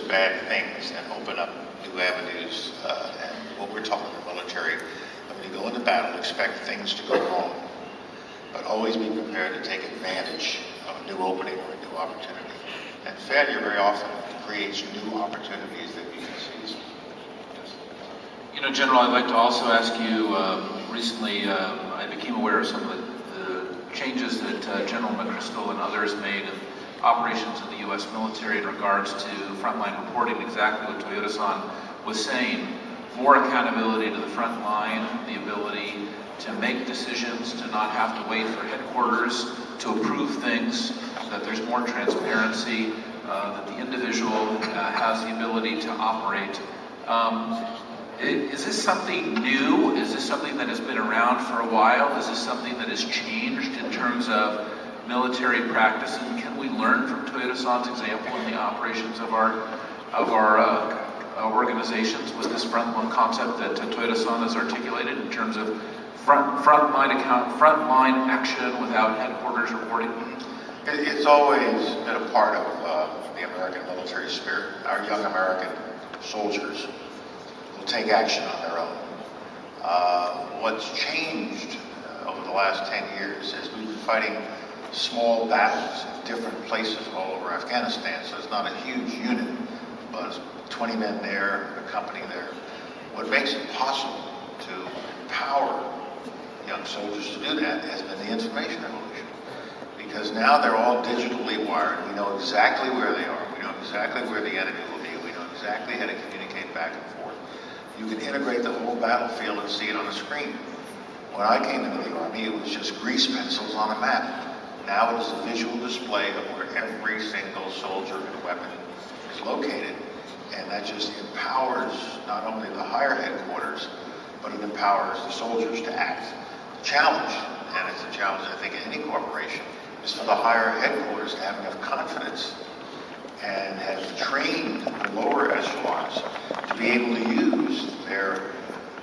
bad things and open up new avenues. And what we're talking about military, when you go into battle, expect things to go wrong, but always be prepared to take advantage of a new opening or a new opportunity. And failure very often creates new opportunities that you can seize. You know, General, I'd like to also ask you, recently I became aware of some of the changes that General McChrystal and others made in operations of the U.S. military in regards to frontline reporting, exactly what Toyoda-san was saying. More accountability to the front line, the ability to make decisions, to not have to wait for headquarters to approve things, that there's more transparency, that the individual has the ability to operate. Is this something new? Is this something that has been around for a while? Is this something that has changed in terms of military practice? And can we learn from Toyoda-san's example in the operations of our organizations with this frontline concept that Toyoda-san has articulated in terms of frontline action without headquarters reporting? It's always been a part of the American military spirit. Our young American soldiers will take action on their own. What's changed over the last 10 years is we've been fighting small battles in different places all over Afghanistan, so it's not a huge unit, but it's 20 men there, a company there. What makes it possible to empower young soldiers to do that has been the information revolution. Because now they're all digitally wired. We know exactly where they are. We know exactly where the enemy will be. We know exactly how to communicate back and forth. You can integrate the whole battlefield and see it on a screen. When I came into the Army, it was just grease pencils on a map. Now it is a visual display of where every single soldier and weapon is located. And that just empowers not only the higher headquarters, but it empowers the soldiers to act. The challenge, and it's a challenge I think in any corporation, is for the higher headquarters to have enough confidence and have trained the lower echelons to be able to use their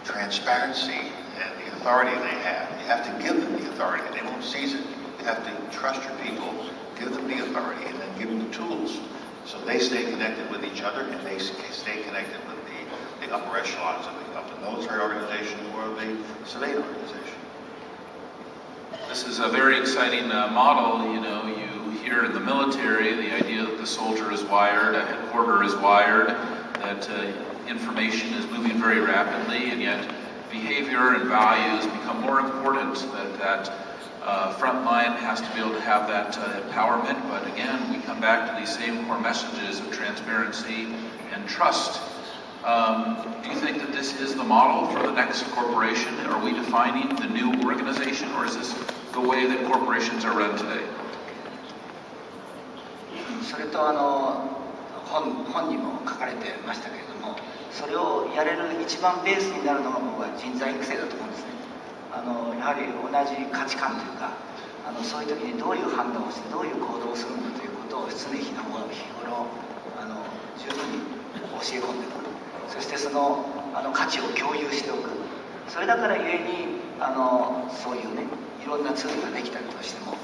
transparency and the authority they have. You have to give them the authority. They won't seize it. You have to trust your people, give them the authority, and then give them the tools so they stay connected with each other and they stay connected with the upper echelons of the military organization or the civilian organization. This is a very exciting model. You know, you hear in the military the idea that the soldier is wired, a headquarter is wired, that information is moving very rapidly, and yet behavior and values become more important, that front line has to be able to have that empowerment. But again, we come back to these same core messages of transparency and trust. Do you think that this is the model for the next corporation? Are we defining the new organization, or is this the way that corporations are run today? それと本にも書かれてましたけれども、それをやれる一番ベースになるのが僕は人材育成だと思うんですね。やはり同じ価値観というか、そういう時にどういう判断をしてどういう行動をするんだということを常日頃十分に教え込んでおく。そしてその価値を共有しておく。それだからゆえにそういうね、いろんなツールができたりとしても、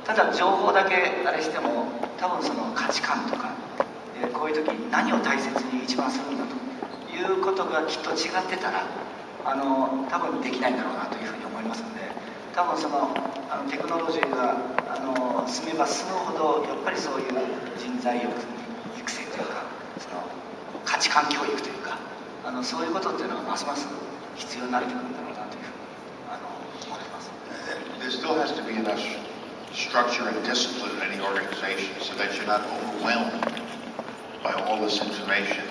ただ情報だけあれしても多分その価値観とか、こういう時に何を大切に一番するんだということがきっと違ってたら多分できないんだろうなというふうに思いますので、多分そのテクノロジーが進めば進むほどやっぱりそういう人材育成というか、その価値観教育というか、そういうことっていうのはますます必要になってくるんだろうなというふうに思います。There still has to be enough structure and discipline in any organization so that you're not overwhelmed by all this information,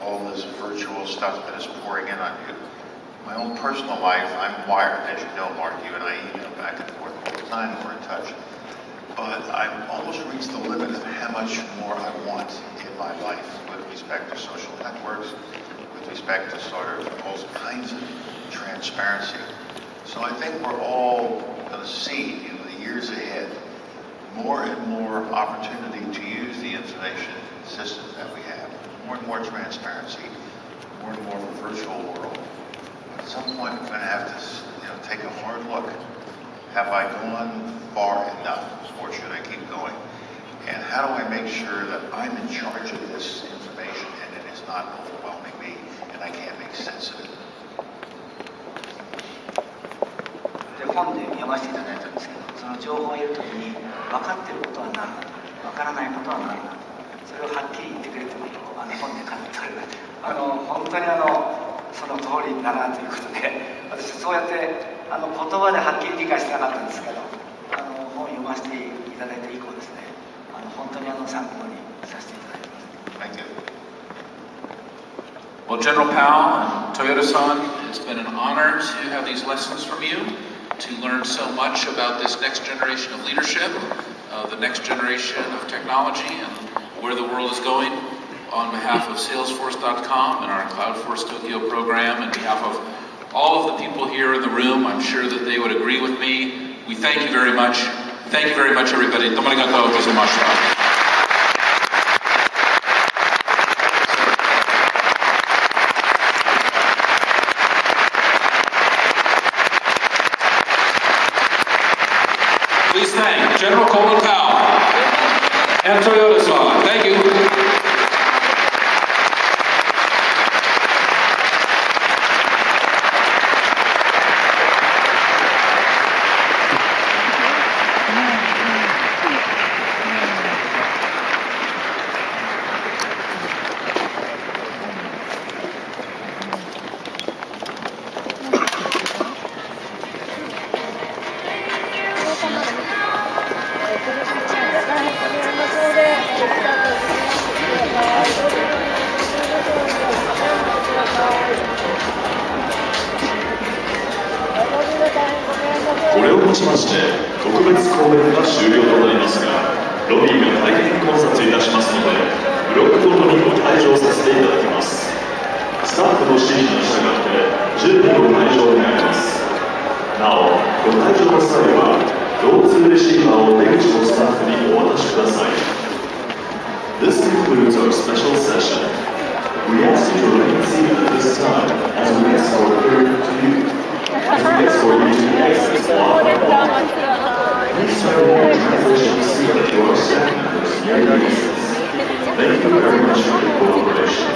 all this virtual stuff that is pouring in on you. My own personal life, I'm wired, as you know, Mark. You and I email back and forth all the time, we're in touch. But I've almost reached the limit of how much more I want in my life with respect to social networks, with respect to sort of all kinds of transparency. So I think we're all going to see in the years ahead more and more opportunity to use the information systems that we have, more and more transparency, more and more of a virtual world. At some point, we're going to have to, take a hard look. Have I gone far enough, or should I keep going? And how do I make sure that I'm in charge of this information? ませていただいたんですけど、その情報を得るときに分かっていることは何だ、分からないことは何だ、それをはっきり言ってくれということを本で書いております。本当にその通りだなということで、私そうやって言葉ではっきり理解してなかったんですけど、本を読ませていただいて以降ですね、本当に参考にさせていただいてます。Thank you. Well, General Powell and Toyoda-san, it's been an honor to have these lessons from you, to learn so much about this next generation of leadership, the next generation of technology, and where the world is going. On behalf of Salesforce.com and our Cloudforce Tokyo program, and on behalf of all of the people here in the room, I'm sure that they would agree with me. We thank you very much. Thank you very much, everybody. どうもありがとうございました。Please thank General Colin Powell and Toyoda-san. Thank you. This concludes our special session. We ask you to remain seated at this time as we escort you to the exit block by block. Please try to hold transition seat to our staff members near the exits. Thank you very much for your cooperation.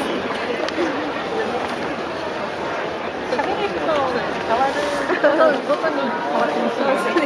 喋ると変わるごとに変わってますね。